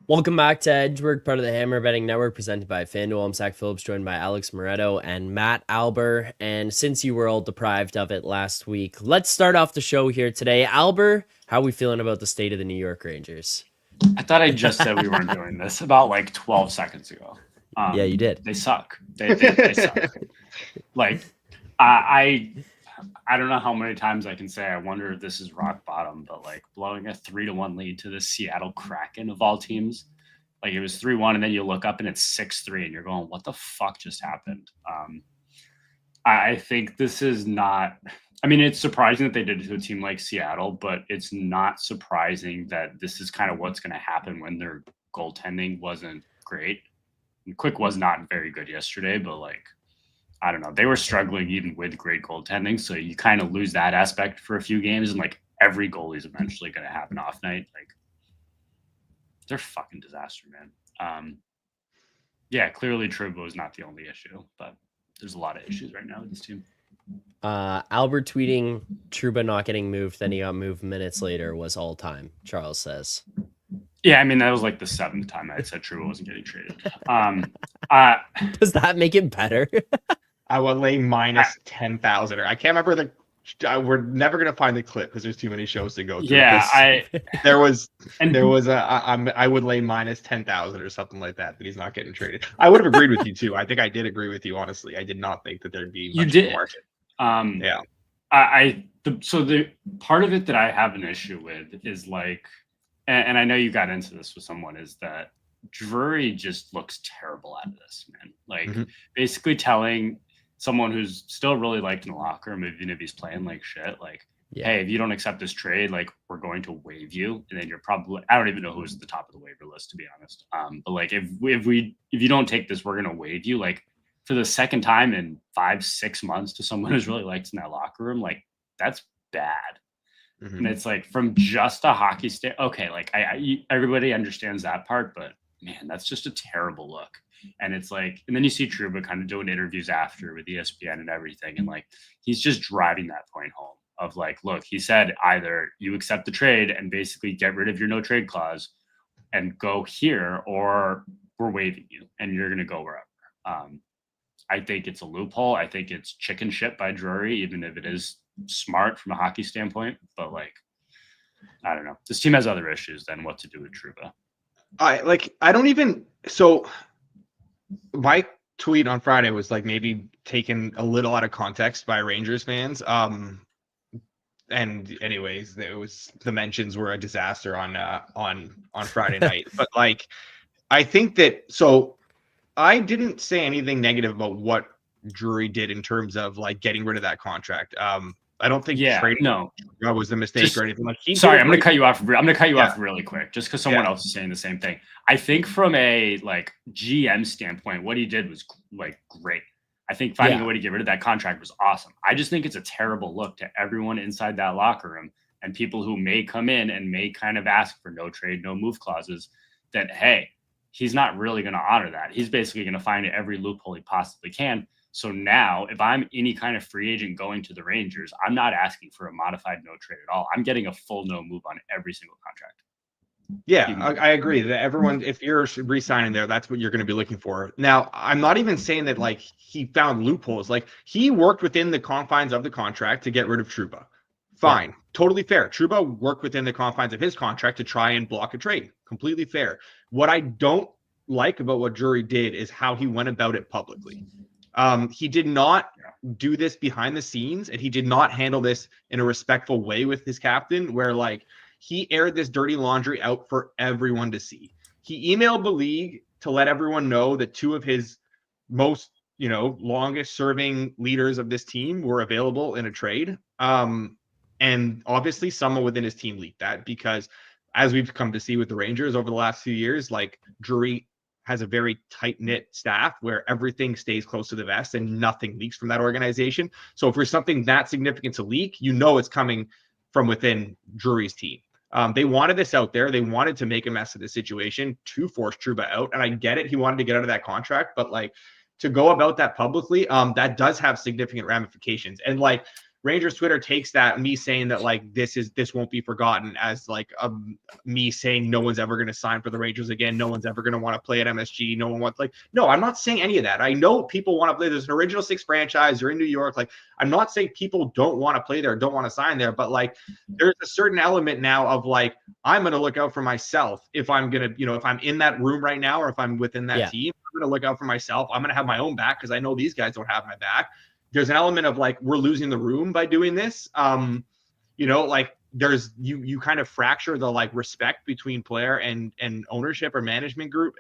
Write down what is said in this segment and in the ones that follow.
Welcome back to Edgework, part of the Hammer Betting Network, presented by FanDuel. I'm Zack Phillips, joined by Alex Moretto and Matt Alber. And since you were all deprived of it last week, let's start off the show here today. Alber, how are we feeling about the state of the New York Rangers? I thought I just said we weren't doing this about like 12 seconds ago. Yeah, you did. They suck. They suck. Like, I don't know how many times I can say I wonder if this is rock bottom, but like blowing a 3-1 lead to the Seattle Kraken of all teams, like it was 3-1, and then you look up and it's 6-3, and you're going, "What the fuck just happened?" I think this is not. I mean, it's surprising that they did it to a team like Seattle, but it's not surprising that this is kind of what's going to happen when their goaltending wasn't great. And Quick was not very good yesterday, but like, I don't know. They were struggling even with great goaltending. So you kind of lose that aspect for a few games. And like every goalie is eventually going to have an off night. Like, they're fucking disaster, man. Yeah, clearly Trubo is not the only issue, but there's a lot of issues right now with this team. Albert tweeting Truba not getting moved, then he got moved minutes later was all time, Charles says. Yeah, I mean, that was like the 7th time I said Truba wasn't getting traded. Does that make it better? I would lay minus 10,000. I can't remember we're never gonna find the clip because there's too many shows to go through. Yeah, I would lay minus 10,000 or something like that he's not getting traded. I would have agreed with you too. I think I did agree with you. Honestly, I did not think that there'd be much in the market. Yeah. So the part of it that I have an issue with is like, and I know you got into this with someone, is that Drury just looks terrible out of this, man. Like basically telling someone who's still really liked in the locker room, even if he's playing like shit, like, hey, if you don't accept this trade, like we're going to waive you. And then you're probably, I don't even know who's at the top of the waiver list, to be honest. But like if you don't take this, we're going to waive you. Like for the second time in 5-6 months to someone who's really liked in that locker room, like that's bad. And it's like from just a hockey stand. Okay. Like everybody understands that part, but man, that's just a terrible look. And it's like, and then you see Truba kind of doing interviews after with ESPN and everything. And like, he's just driving that point home of like, look, he said either you accept the trade and basically get rid of your no trade clause and go here, or we're waiving you and you're going to go wherever. I think it's a loophole. I think it's chicken shit by Drury, even if it is smart from a hockey standpoint. But like, I don't know. This team has other issues than what to do with Truba. My tweet on Friday was like maybe taken a little out of context by Rangers fans. And anyways, the mentions were a disaster on Friday night. But like, I think that, so I didn't say anything negative about what Drury did in terms of like getting rid of that contract. I don't think trading was a mistake or anything. Like, sorry, I'm going to cut you off. I'm going to cut you off really quick, just because someone else is saying the same thing. I think from a like GM standpoint, what he did was like great. I think finding a way to get rid of that contract was awesome. I just think it's a terrible look to everyone inside that locker room and people who may come in and may kind of ask for no trade, no move clauses. That hey, he's not really going to honor that. He's basically going to find every loophole he possibly can. So now, if I'm any kind of free agent going to the Rangers, I'm not asking for a modified no trade at all. I'm getting a full no move on every single contract. Yeah, I agree that everyone, if you're re-signing there, that's what you're going to be looking for. Now, I'm not even saying that like he found loopholes. Like he worked within the confines of the contract to get rid of Trouba. Fine, totally fair. Trouba worked within the confines of his contract to try and block a trade. Completely fair. What I don't like about what Drury did is how he went about it publicly. He did not do this behind the scenes, and he did not handle this in a respectful way with his captain, where like he aired this dirty laundry out for everyone to see. He emailed the league to let everyone know that two of his most, longest serving leaders of this team were available in a trade. And obviously someone within his team leaked that, because as we've come to see with the Rangers over the last few years, like Drury has a very tight-knit staff where everything stays close to the vest and nothing leaks from that organization. So if there's something that significant to leak, it's coming from within Drury's team. They wanted this out there. They wanted to make a mess of the situation to force Trouba out. And I get it. He wanted to get out of that contract, but like to go about that publicly, that does have significant ramifications. And like Rangers Twitter takes that, me saying that like this won't be forgotten, as like me saying no one's ever going to sign for the Rangers again. No one's ever going to want to play at MSG. No one wants, like, no, I'm not saying any of that. I know people want to play. There's an Original Six franchise. You're in New York. Like, I'm not saying people don't want to play there, don't want to sign there, but like there's a certain element now of like, I'm going to look out for myself if I'm going to, if I'm in that room right now, or if I'm within that team, I'm going to look out for myself. I'm going to have my own back because I know these guys don't have my back. There's an element of like, we're losing the room by doing this. Like there's, you kind of fracture the like respect between player and ownership or management group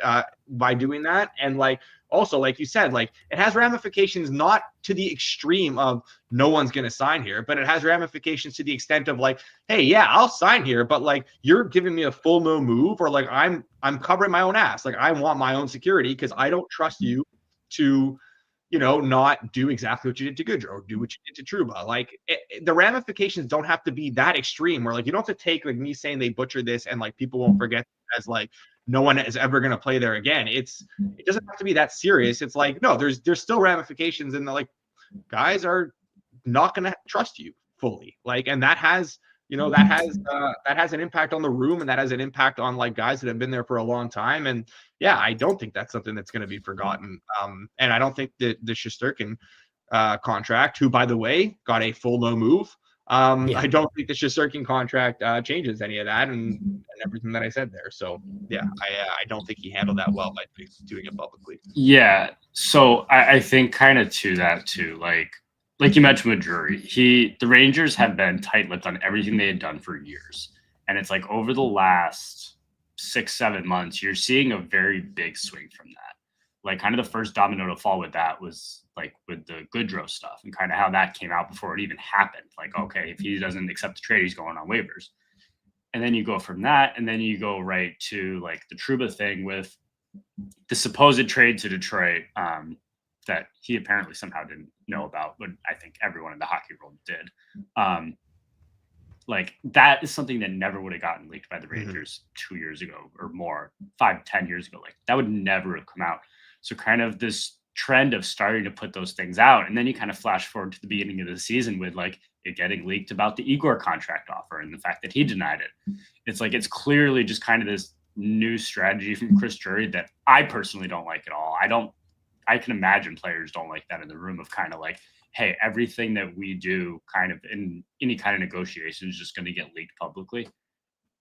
by doing that. And like, also, like you said, like it has ramifications, not to the extreme of no one's going to sign here, but it has ramifications to the extent of like, hey, yeah, I'll sign here, but like you're giving me a full no move, or like I'm covering my own ass. Like I want my own security because I don't trust you to, not do exactly what you did to Goodrow or do what you did to Trouba. Like the ramifications don't have to be that extreme where like you don't have to take like me saying they butchered this and like people won't forget as like no one is ever going to play there again. It doesn't have to be that serious. It's like, no, there's still ramifications, and like guys are not going to trust you fully. Like, and that has an impact on the room, and that has an impact on like guys that have been there for a long time. And yeah, I don't think that's something that's going to be forgotten. And I don't think that the Shesterkin contract, who by the way got a full no move, I don't think the Shesterkin contract changes any of that and everything that I said there. So yeah, I don't think he handled that well by doing it publicly. Yeah. So I think kind of to that too, like you mentioned with Drury, the Rangers have been tight-lipped on everything they had done for years. And it's like over the last 6-7 months, you're seeing a very big swing from that. Like kind of the first domino to fall with that was like with the Goodrow stuff and kind of how that came out before it even happened. Like, okay, if he doesn't accept the trade, he's going on waivers. And then you go from that, and then you go right to like the Trouba thing with the supposed trade to Detroit, that he apparently somehow didn't know about, but I think everyone in the hockey world did. Like that is something that never would have gotten leaked by the Rangers 2 years ago or more, 5-10 years ago. Like that would never have come out. So kind of this trend of starting to put those things out. And then you kind of flash forward to the beginning of the season with like it getting leaked about the Igor contract offer and the fact that he denied it. It's like, it's clearly just kind of this new strategy from Chris Drury that I personally don't like at all. I can imagine players don't like that in the room of kind of like, hey, everything that we do kind of in any kind of negotiation is just going to get leaked publicly.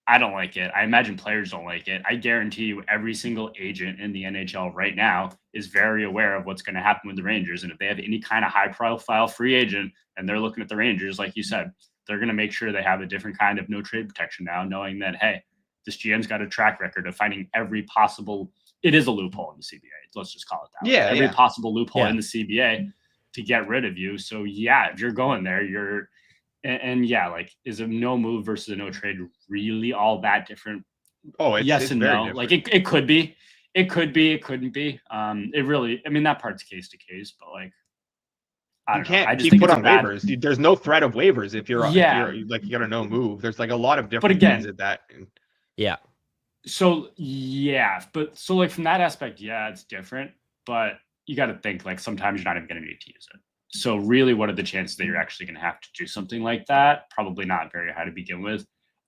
I don't like it. I imagine players don't like it. I guarantee you every single agent in the NHL right now is very aware of what's going to happen with the Rangers. And if they have any kind of high profile free agent and they're looking at the Rangers, like you said, they're going to make sure they have a different kind of no trade protection now, knowing that, hey, this GM's got a track record of finding every possible, it is a loophole in the CBA. Let's just call it that. Yeah. Every possible loophole in the CBA to get rid of you. So yeah, if you're going there, and yeah, like is a no move versus a no trade really all that different? Oh, yes and no. Different. Like it could be, it couldn't be. It really, I mean, that part's case to case, but like, I don't know. I just keep put on waivers. There's no threat of waivers if you're like you got a no move. There's like a lot of different things at that. Yeah. So yeah, but so like from that aspect, yeah, it's different, but you got to think like sometimes you're not even going to need to use it. So really, what are the chances that you're actually going to have to do something like that? Probably not very high to begin with.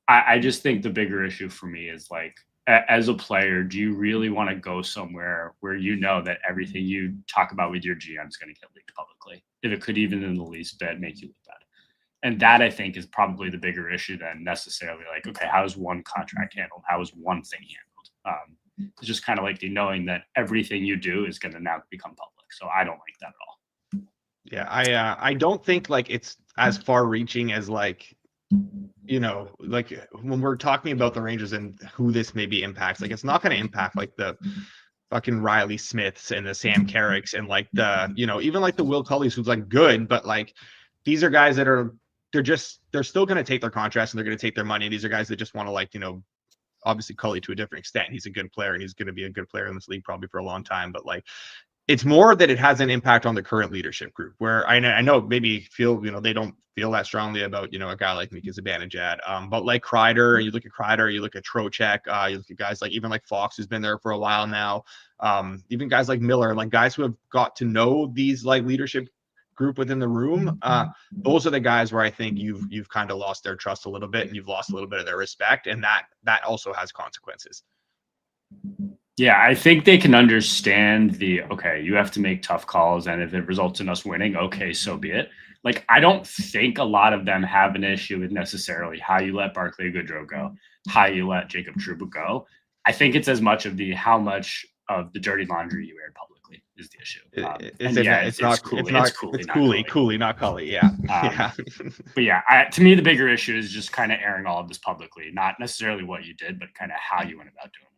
I just think the bigger issue for me is like, as a player, do you really want to go somewhere where you know that everything you talk about with your GM is going to get leaked publicly, if it could even in the least bit make you look bad? And that, I think, is probably the bigger issue than necessarily like, okay, how is one contract handled? How is one thing handled? It's just kind of like the knowing that everything you do is going to now become public. So I don't like that at all. Yeah, I don't think like it's as far reaching as like, like when we're talking about the Rangers and who this maybe impacts, like it's not going to impact like the fucking Riley Smiths and the Sam Carricks and like the, even like the Will Cullies, who's like good, but like these are guys that they're still going to take their contracts and they're going to take their money. These are guys that just want to like, obviously Cully to a different extent. He's a good player and he's going to be a good player in this league probably for a long time, but like, it's more that it has an impact on the current leadership group where I know maybe they don't feel that strongly about, a guy like Mika Zibanejad. But like Kreider, you look at Kreider, you look at Trocheck, you look at guys like even like Fox, who's been there for a while now. Even guys like Miller, like guys who have got to know these like leadership group within the room, those are the guys where I think you've kind of lost their trust a little bit, and you've lost a little bit of their respect, and that also has consequences. Yeah, I think they can understand okay, you have to make tough calls, and if it results in us winning, okay, so be it. Like, I don't think a lot of them have an issue with necessarily how you let Barclay Goodrow go, how you let Jacob Trouba go. I think it's as much of how much of the dirty laundry you aired publicly is the issue. It's Cooley, not Cully. Yeah. Yeah. But yeah, to me, the bigger issue is just kind of airing all of this publicly, not necessarily what you did, but kind of how you went about doing it.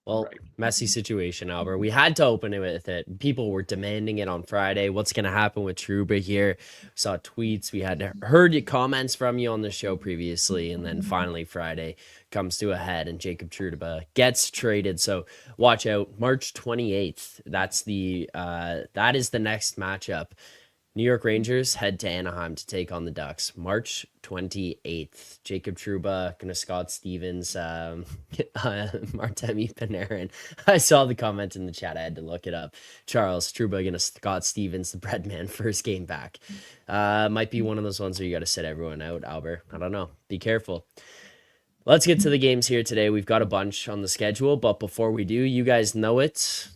Well, messy situation, Alber. We had to open it with it. People were demanding it on Friday. What's going to happen with Trouba here? We saw tweets. We had heard your comments from you on the show previously. And then finally Friday comes to a head and Jacob Trouba gets traded. So watch out. March 28th. That is the next matchup. New York Rangers head to Anaheim to take on the Ducks. March 28th. Jacob Trouba, gonna Scott Stevens, Martemi Panarin. I saw the comment in the chat. I had to look it up. Charles Trouba gonna Scott Stevens, the bread man, first game back. Might be one of those ones where you got to sit everyone out, Alber. I don't know. Be careful. Let's get to the games here today. We've got a bunch on the schedule, but before we do, you guys know it.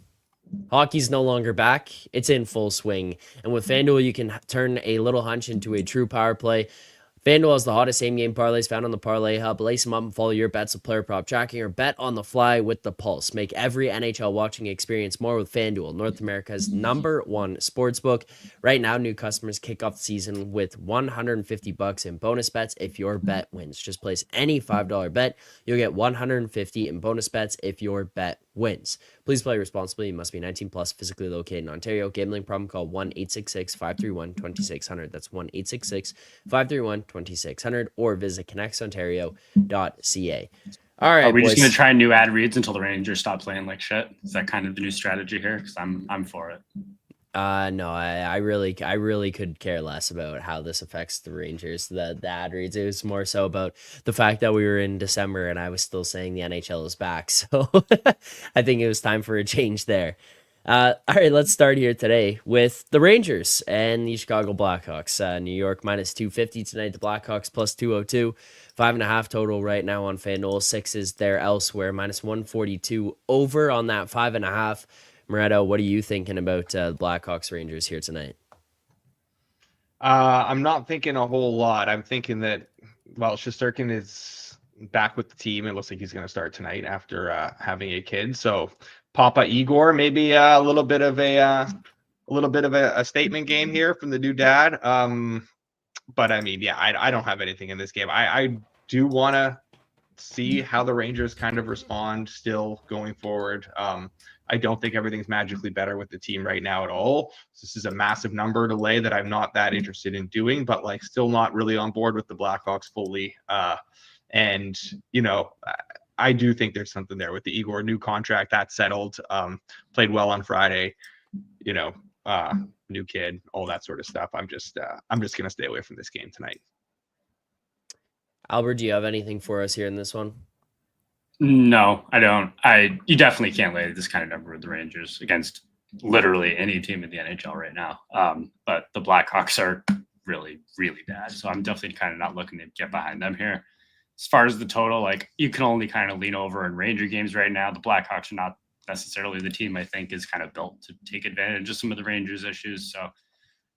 Hockey's no longer back. It's in full swing. And with FanDuel, you can turn a little hunch into a true power play. FanDuel has the hottest same-game parlays found on the Parlay Hub. Lace them up and follow your bets with player prop tracking or bet on the fly with the Pulse. Make every NHL watching experience more with FanDuel, North America's #1 sportsbook. Right now, new customers kick off the season with $150 in bonus bets if your bet wins. Just place any $5 bet. You'll get $150 in bonus bets if your bet wins. Please play responsibly. You must be 19 plus, physically located in Ontario. Gambling problem? Call 1-866-531-2600. That's 1-866-531-2600 or visit connectsontario.ca. All right, are we boys. just gonna try new ad reads until the Rangers stop playing like shit? Is that kind of the new strategy here? Because I'm for it. No, I really could care less about how this affects the Rangers. The ad reads. It was more so about the fact that we were in December and I was still saying the NHL is back. So I think it was time for a change there. All right, let's start here today with the Rangers and the Chicago Blackhawks. New York -250 tonight. The Blackhawks +202. 5.5 total right now on FanDuel. 6 is there elsewhere. -142 over on that 5.5. Moretto, what are you thinking about the Blackhawks Rangers here tonight? I'm not thinking a whole lot. I'm thinking that, Shesterkin is back with the team. It looks like he's going to start tonight after having a kid. So Papa Igor, maybe a little bit of a statement game here from the new dad. But I mean, yeah, I don't have anything in this game. I do want to see how the Rangers kind of respond still going forward. I don't think everything's magically better with the team right now at all. This is a massive number to lay that I'm not that interested in doing, but like still not really on board with the Blackhawks fully. And, you know, I do think there's something there with the Igor new contract that settled, played well on Friday, you know, new kid, all that sort of stuff. I'm just going to stay away from this game tonight. Albert, do you have anything for us here in this one? No, I don't. You definitely can't lay this kind of number with the Rangers against literally any team in the NHL right now. But the Blackhawks are really, really bad. So I'm definitely kind of not looking to get behind them here. As far as the total, like you can only kind of lean over in Ranger games right now. The Blackhawks are not necessarily the team I think is kind of built to take advantage of some of the Rangers issues. So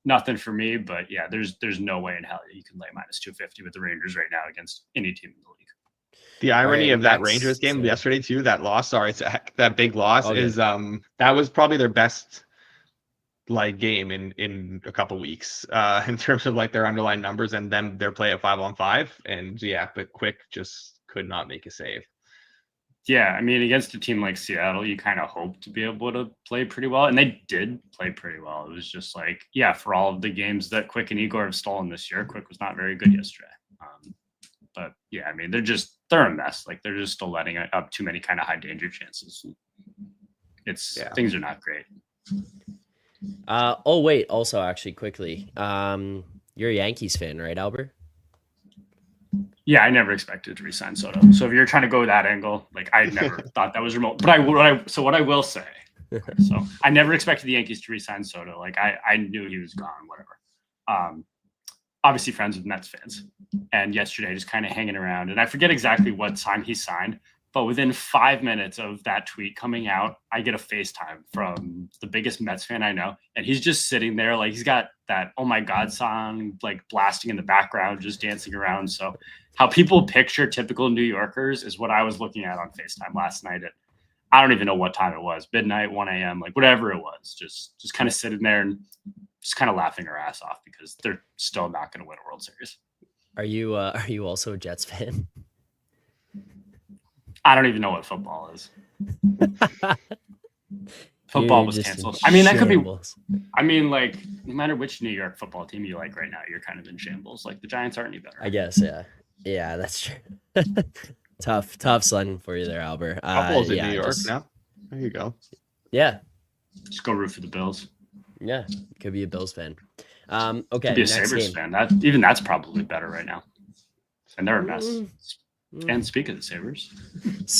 nothing for me, but yeah, there's no way in hell that you can lay -250 with the Rangers right now against any team in the league. The irony of that Rangers game yesterday too, that loss, Zach, that big loss is that was probably their best like game in a couple weeks in terms of like their underlying numbers and then their play at 5-on-5. And yeah, but Quick just could not make a save. Yeah, I mean, against a team like Seattle, you kind of hope to be able to play pretty well. And they did play pretty well. It was just like, yeah, for all of the games that Quick and Igor have stolen this year, Quick was not very good yesterday. But yeah, I mean, they're a mess. Like they're just still letting up too many kind of high danger chances. Things are not great. Wait, also actually quickly, you're a Yankees fan, right, Alber? Yeah, I never expected to resign Soto. So if you're trying to go that angle, like I never thought that was remote. But what I will say So I never expected the Yankees to re-sign Soto. Like I knew he was gone, whatever. Obviously friends with Mets fans. And yesterday just kind of hanging around. And I forget exactly what time he signed, but within 5 minutes of that tweet coming out, I get a FaceTime from the biggest Mets fan I know. And he's just sitting there, like he's got that "Oh My God" song like blasting in the background, just dancing around. So how people picture typical New Yorkers is what I was looking at on FaceTime last night at, I don't even know what time it was, midnight, 1 a.m., like whatever it was, just kind of sitting there and just kind of laughing our ass off because they're still not going to win a World Series. Are you also a Jets fan? I don't even know what football is. Football was canceled. I mean, that could be. I mean, like, no matter which New York football team you like right now, you're kind of in shambles. Like the Giants aren't any better. I guess, yeah, that's true. tough sledding for you there, Alber. Buffalo's in New York now. There you go. Yeah, just go root for the Bills. Yeah, could be a Bills fan. Okay, could be a Sabres fan. That's probably better right now. And they're a mess. And speaking of the Sabres.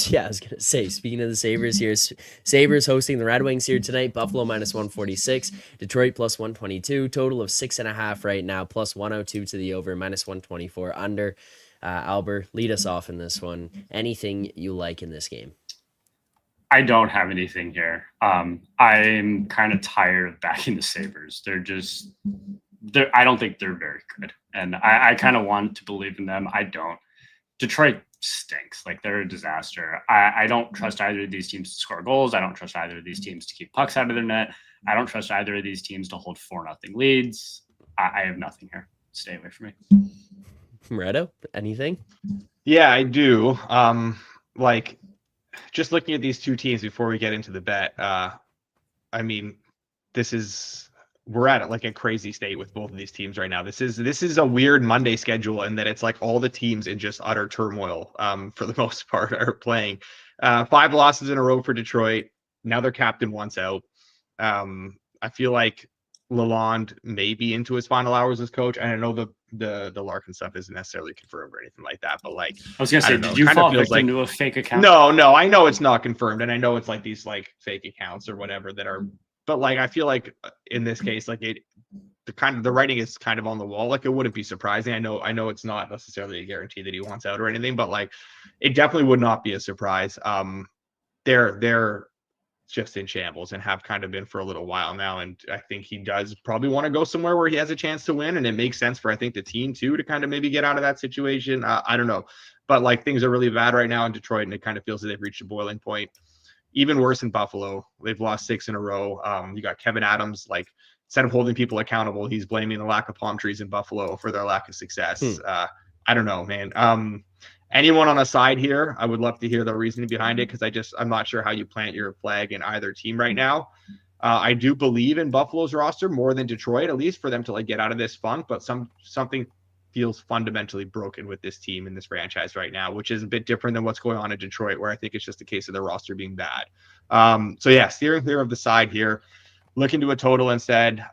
Yeah, I was going to say, speaking of the Sabres here, Sabres hosting the Red Wings here tonight. Buffalo -146, Detroit +122, total of 6.5 right now, +102 to the over, -124 under. Alber, lead us off in this one. Anything you like in this game? I don't have anything here. I'm kind of tired of backing the Sabres. I don't think they're very good. And I kind of want to believe in them. I don't. Detroit stinks. Like they're a disaster. I don't trust either of these teams to score goals. I don't trust either of these teams to keep pucks out of their net. I don't trust either of these teams to hold 4-0 leads. I have nothing here. Stay away from me. Moretto, anything? Yeah, I do. Like just looking at these two teams before we get into the bet, I mean, we're at like a crazy state with both of these teams right now. This is a weird Monday schedule in that it's like all the teams in just utter turmoil for the most part are playing. 5 losses in a row for Detroit. Now their captain wants out. I feel like Lalonde may be into his final hours as coach. And I know the Larkin stuff isn't necessarily confirmed or anything like that, but like I was gonna say, did you fall victim to a fake account? No, I know it's not confirmed, and I know it's like these like fake accounts or whatever that are. But like I feel like in this case, like the writing is kind of on the wall. Like it wouldn't be surprising. I know it's not necessarily a guarantee that he wants out or anything, but like it definitely would not be a surprise. They're just in shambles and have kind of been for a little while now. And I think he does probably want to go somewhere where he has a chance to win. And it makes sense for, I think, the team too, to kind of maybe get out of that situation. I don't know, but like things are really bad right now in Detroit and it kind of feels that they've reached a boiling point. Even worse in Buffalo. They've lost 6 in a row. You got Kevin Adams, like instead of holding people accountable, he's blaming the lack of palm trees in Buffalo for their lack of success. I don't know, man. Anyone on a side here, I would love to hear the reasoning behind it because I'm not sure how you plant your flag in either team right now. I do believe in Buffalo's roster more than Detroit, at least for them to like get out of this funk, but something feels fundamentally broken with this team in this franchise right now, which is a bit different than what's going on in Detroit, where I think it's just a case of their roster being bad. So yeah, steering clear of the side here, look into a total instead.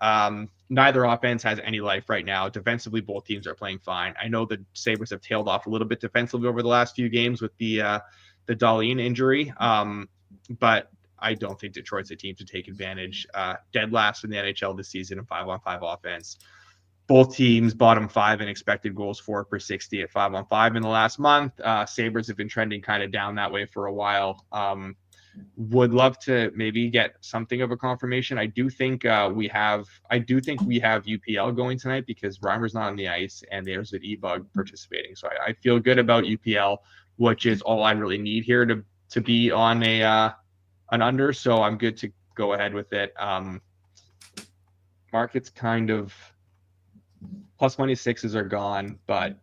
Neither offense has any life right now. Defensively, both teams are playing fine. I know the Sabres have tailed off a little bit defensively over the last few games with the Dahlin injury, but I don't think Detroit's a team to take advantage. Dead last in the NHL this season in 5-on-5 offense. Both teams bottom 5 in expected goals for per 60 at 5-on-5 in the last month. Sabres have been trending kind of down that way for a while. Would love to maybe get something of a confirmation. I do think we have UPL going tonight because Reimer's not on the ice and there's an E-Bug participating. So I feel good about UPL, which is all I really need here to be on an under. So I'm good to go ahead with it. Market's kind of plus money 6s are gone, but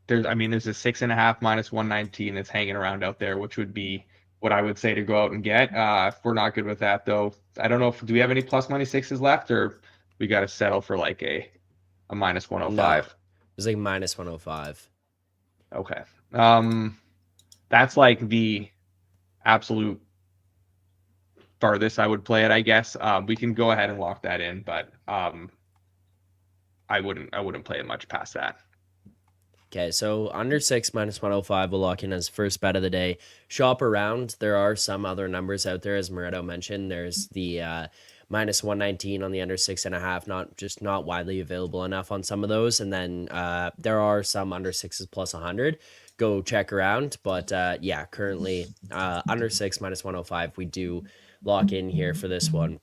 there's a 6.5 minus 119 that's hanging around out there, which would be what I would say to go out and get. If we're not good with that though, I don't know do we have any plus money 6s left, or we got to settle for like a minus 105? No, it was like minus 105. Okay. That's like the absolute farthest I would play it, I guess. We can go ahead and lock that in, but I wouldn't play it much past that. Okay, so under 6 minus 105 we'll lock in as first bet of the day. Shop around. There are some other numbers out there, as Moretto mentioned. There's the minus 119 on the under 6.5, not widely available enough on some of those. And then there are some under 6s plus 100. Go check around. But yeah, currently under 6 minus 105, we do lock in here for this one.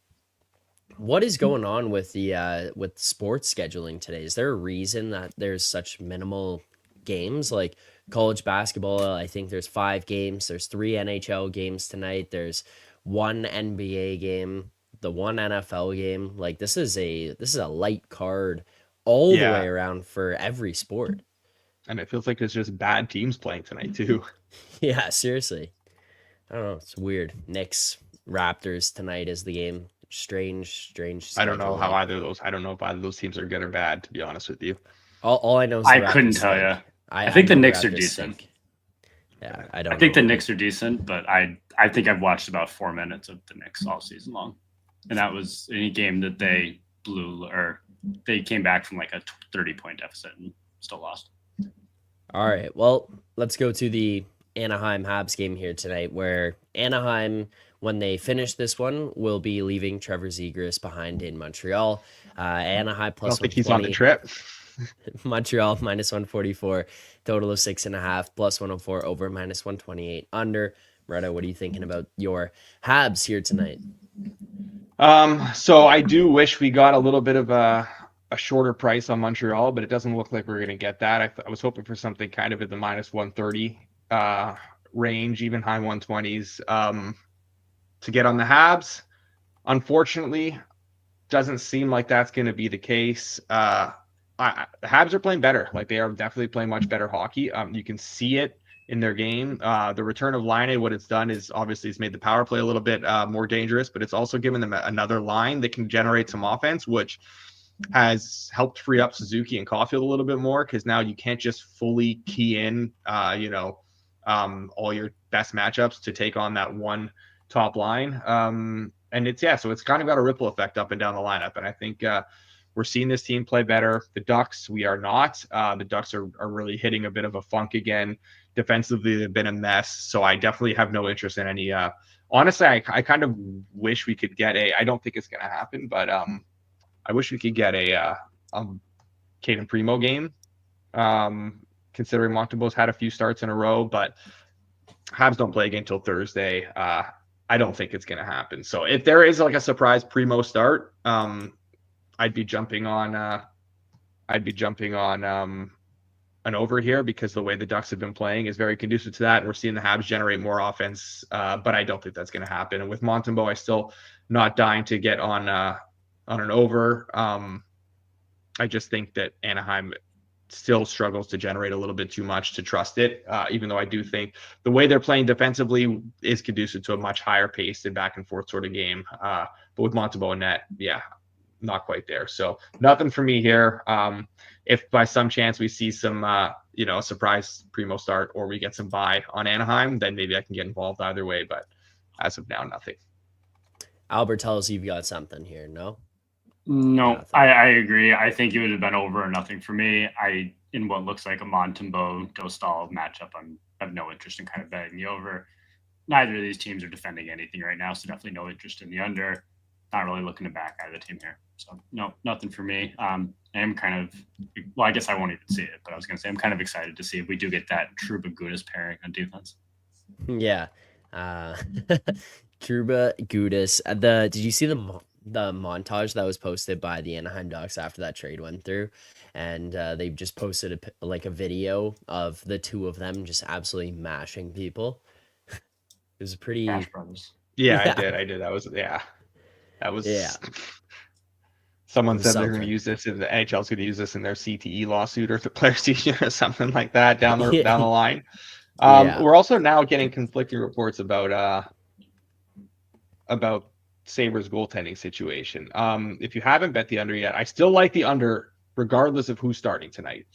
What is going on with the with sports scheduling today? Is there a reason that there's such minimal games? Like college basketball, I think there's 5 games. There's 3 NHL games tonight. There's 1 NBA game, the 1 NFL game. Like this is a light card all the way around for every sport. And it feels like it's just bad teams playing tonight too. Yeah, seriously. I don't know. It's weird. Knicks, Raptors tonight is the game. Strange. I don't know how either of those. I don't know if either of those teams are good or bad. To be honest with you, all I know is I couldn't tell you. I think the Knicks are decent. Yeah, I don't. I think the Knicks are decent, but I think I've watched about 4 minutes of the Knicks all season long, and that was any game that they blew or they came back from like a 30-point deficit and still lost. All right, well, let's go to the Anaheim Habs game here tonight, where Anaheim, when they finish this one, will be leaving Trevor Zegras behind in Montreal. Anaheim plus 120. I don't think he's on the trip. Montreal minus 144, total of 6.5, plus 104 over, minus 128 under. Moretto, what are you thinking about your Habs here tonight? So I do wish we got a little bit of a shorter price on Montreal, but it doesn't look like we're going to get that. I was hoping for something kind of in the minus 130 range, even high 120s to get on the Habs. Unfortunately, doesn't seem like that's going to be the case. The Habs are playing better. Like they are definitely playing much better hockey. You can see it in their game. The return of Laine, what it's done is obviously it's made the power play a little bit more dangerous, but it's also given them another line that can generate some offense, which has helped free up Suzuki and Caulfield a little bit more, because now you can't just fully key in, all your best matchups to take on that one top line. And so it's kind of got a ripple effect up and down the lineup. And I think we're seeing this team play better. The Ducks, we are not. The Ducks are really hitting a bit of a funk again. Defensively, they've been a mess. So I definitely have no interest in any. Honestly, I kind of wish we could get I don't think it's going to happen, but I wish we could get a Caden Primo game, considering Montembeau's had a few starts in a row, but Habs don't play again until Thursday. I don't think it's going to happen. So if there is like a surprise Primo start, I'd be jumping on an over here, because the way the Ducks have been playing is very conducive to that. And we're seeing the Habs generate more offense, but I don't think that's going to happen. And with Montembeau, I still not dying to get on an over. I just think that Anaheim still struggles to generate a little bit too much to trust it, even though I do think the way they're playing defensively is conducive to a much higher pace and back and forth sort of game. But with Montembeau and net, not quite there. So nothing for me here. If by some chance we see some, a surprise Primo start, or we get some buy on Anaheim, then maybe I can get involved either way. But as of now, nothing. Albert, tell us you've got something here. No, I agree. I think it would have been over or nothing for me. In what looks like a Montembeau Dostal matchup, I have no interest in kind of betting the over. Neither of these teams are defending anything right now, so definitely no interest in the under. Not really looking to back either team here. So no, nothing for me. I am kind of, I guess I won't even see it, but I was going to say I'm kind of excited to see if we do get that Trouba Gudis pairing on defense. Yeah. Trouba Gudis. Did you see the montage that was posted by the Anaheim Ducks after that trade went through? And they just posted a video of the two of them just absolutely mashing people. It was pretty. Bash Brothers. Yeah, I did. That was. Someone said they're going to use this, and the NHL's going to use this in their CTE lawsuit or the Players Union or something like that down the line. We're also now getting conflicting reports about Sabres goaltending situation. If you haven't bet the under yet, I still like the under regardless of who's starting tonight.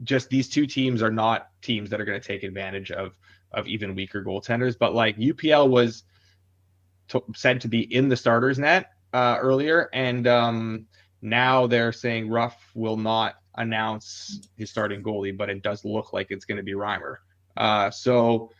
Just these two teams are not teams that are going to take advantage of even weaker goaltenders. But like UPL was said to be in the starters net earlier, and now they're saying Ruff will not announce his starting goalie, but it does look like it's going to be Reimer. So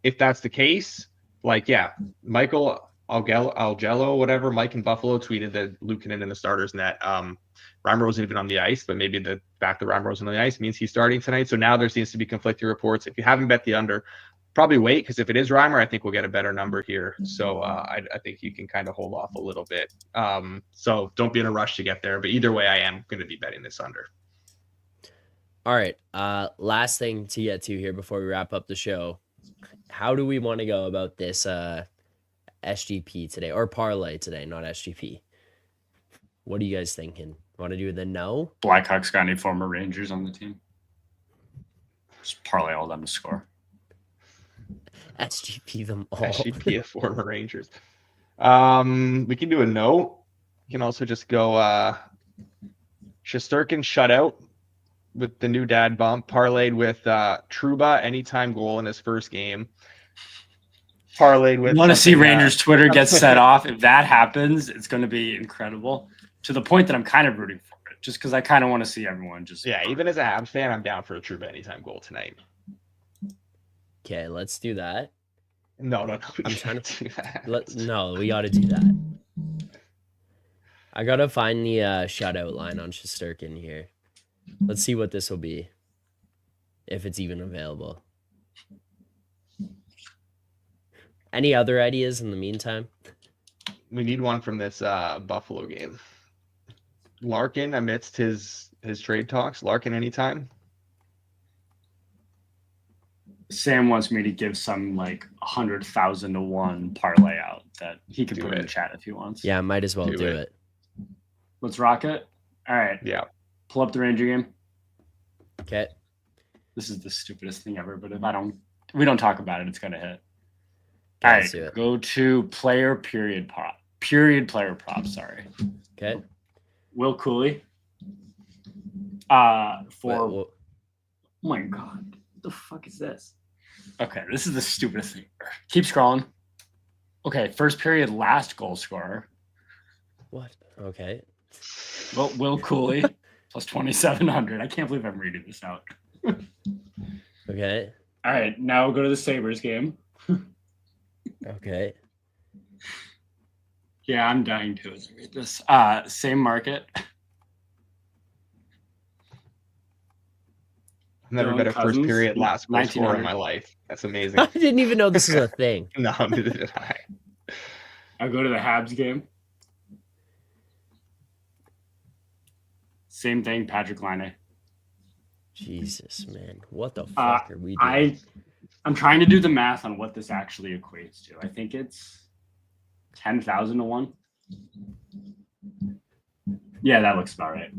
if that's the case, like, yeah, Michael Algello, whatever, Mike in Buffalo tweeted that Luukkonen in the starters net. Reimer wasn't even on the ice, but maybe the fact that Reimer wasn't on the ice means he's starting tonight. So now there seems to be conflicting reports. If you haven't bet the under, probably wait, because if it is Reimer, I think we'll get a better number here. So I think you can kind of hold off a little bit. So don't be in a rush to get there. But either way, I am going to be betting this under. All right. Last thing to get to here before we wrap up the show. How do we want to go about this SGP today, or parlay today, not SGP? What are you guys thinking? Want to do the no? Blackhawks got any former Rangers on the team? Just parlay all them to score. SGP them all. SGP of former Rangers. We can do a no. You can also just go Shesterkin shutout with the new dad bump, parlayed with Trouba anytime goal in his first game. Parlayed with. Want to see Rangers Twitter get set off? If that happens, it's going to be incredible. To the point that I'm kind of rooting for it, just because I kind of want to see everyone just. Yeah, even as a Habs fan, I'm down for a Trouba anytime goal tonight. Okay, let's do that. No. I'm trying to do that. No, we got to do that. I got to find the shutout line on Shesterkin here. Let's see what this will be, if it's even available. Any other ideas in the meantime? We need one from this Buffalo game. Larkin amidst his trade talks. Larkin anytime. Sam wants me to give some like 100,000 to 1 parlay out that he can put in the chat if he wants. Yeah, might as well do it. Let's rock it. All right. Yeah. Pull up the Ranger game. Okay. This is the stupidest thing ever, but if we don't talk about it, it's gonna hit. Okay, all right. Go to player period player prop. Sorry. Okay. Will Cooley. Oh my god. What the fuck is this? Okay, this is the stupidest thing ever. Keep scrolling. Okay, first period, last goal scorer. What? Okay. Well, Will Cooley plus 2,700. I can't believe I'm reading this out. Okay. All right, now we'll go to the Sabres game. Okay. Yeah, I'm dying to as I read this. Same market. I've never bet a first period last goal scorer in my life. That's amazing. I didn't even know this was a thing. No, neither did I. I'll go to the Habs game. Same thing, Patrick Laine. Jesus, man. What the fuck are we doing? I'm trying to do the math on what this actually equates to. I think it's 10,000 to 1. Yeah, that looks about right.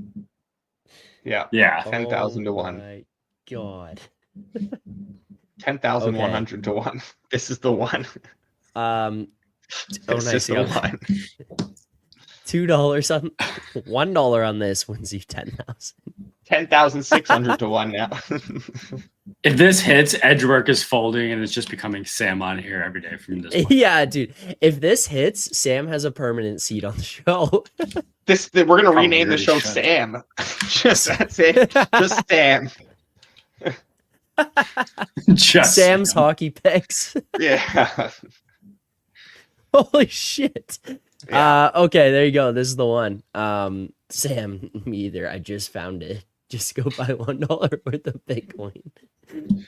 Yeah. 10,000 to 1. My God. 10,100 to 1. This is the one. This is the one. $2 on $1 on this wins you 10,000. 10,600 to 1 now. If this hits, Edgework is folding and it's just becoming Sam on here every day from this point. Yeah, dude. If this hits, Sam has a permanent seat on the show. We're gonna rename the show Sam. Just that's it. Just Sam. Just Sam's hockey picks. Yeah. Holy shit. Yeah. Okay, there you go. This is the one. Sam, me either. I just found it. Just go buy $1 worth of Bitcoin.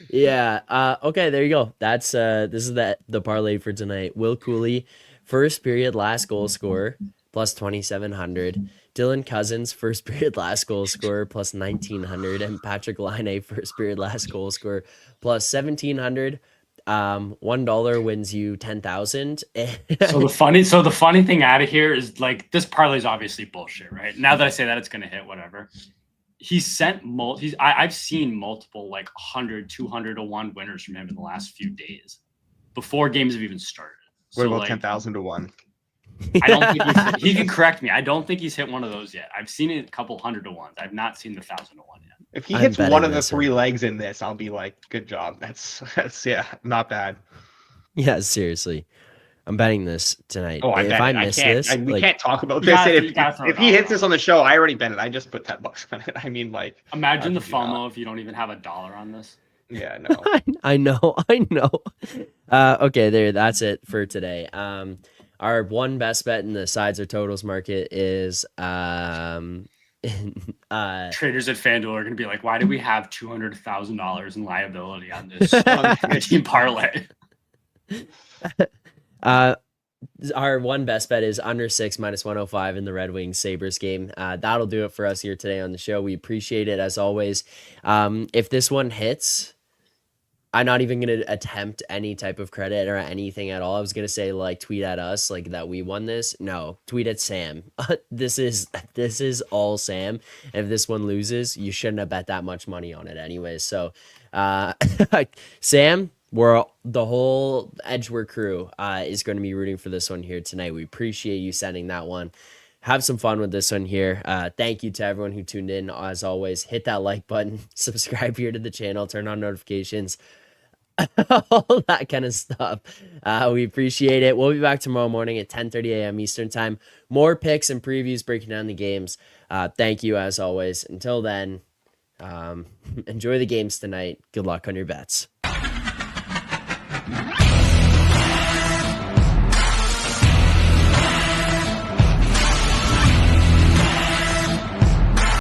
Yeah. Okay, there you go. That's this is the parlay for tonight. Will Cooley, first period last goal scorer, plus 2,700. Dylan Cousins, first period last goal scorer, plus 1,900, and Patrick Laine, first period last goal scorer, plus 1,700. $1 wins you 10,000. So the funny thing out of here is like this parlay is obviously bullshit, right? Now that I say that, it's gonna hit whatever. He's sent I've seen multiple like 100, 200 to 1 winners from him in the last few days before games have even started. What about 10,000 to 1? I don't think he can correct me. I don't think he's hit one of those yet. I've seen it a couple 100 to 1s. I've not seen the 1,000 to 1 yet. If he hits one of the 3 legs in this, I'll be like, good job. That's yeah, not bad. Yeah, seriously. I'm betting this tonight. Oh, If I miss this, we can't talk about You this. gotta If he hits this on the show, I already bet it. I just put $10 on it. I mean, like, imagine the FOMO if you don't even have $1 on this. Yeah, no. I know. Okay, that's it for today. Our one best bet in the sides or totals market is Traders at FanDuel are gonna be like, why do we have $200,000 in liability on this team parlay? Our one best bet is under 6 minus 105 in the Red Wings Sabres game. That'll do it for us here today on the show. We appreciate it as always. If this one hits, I'm not even going to attempt any type of credit or anything at all. I was going to say, like, tweet at us, like, that we won this. No, tweet at Sam. This is all Sam. If this one loses, you shouldn't have bet that much money on it anyways. So, Sam, the whole Edgeworth crew is going to be rooting for this one here tonight. We appreciate you sending that one. Have some fun with this one here. Thank you to everyone who tuned in. As always, hit that like button, subscribe here to the channel, turn on notifications, all that kind of stuff. We appreciate it. We'll be back tomorrow morning at 10:30 a.m. Eastern time. More picks and previews breaking down the games. Thank you as always. Until then, enjoy the games tonight. Good luck on your bets.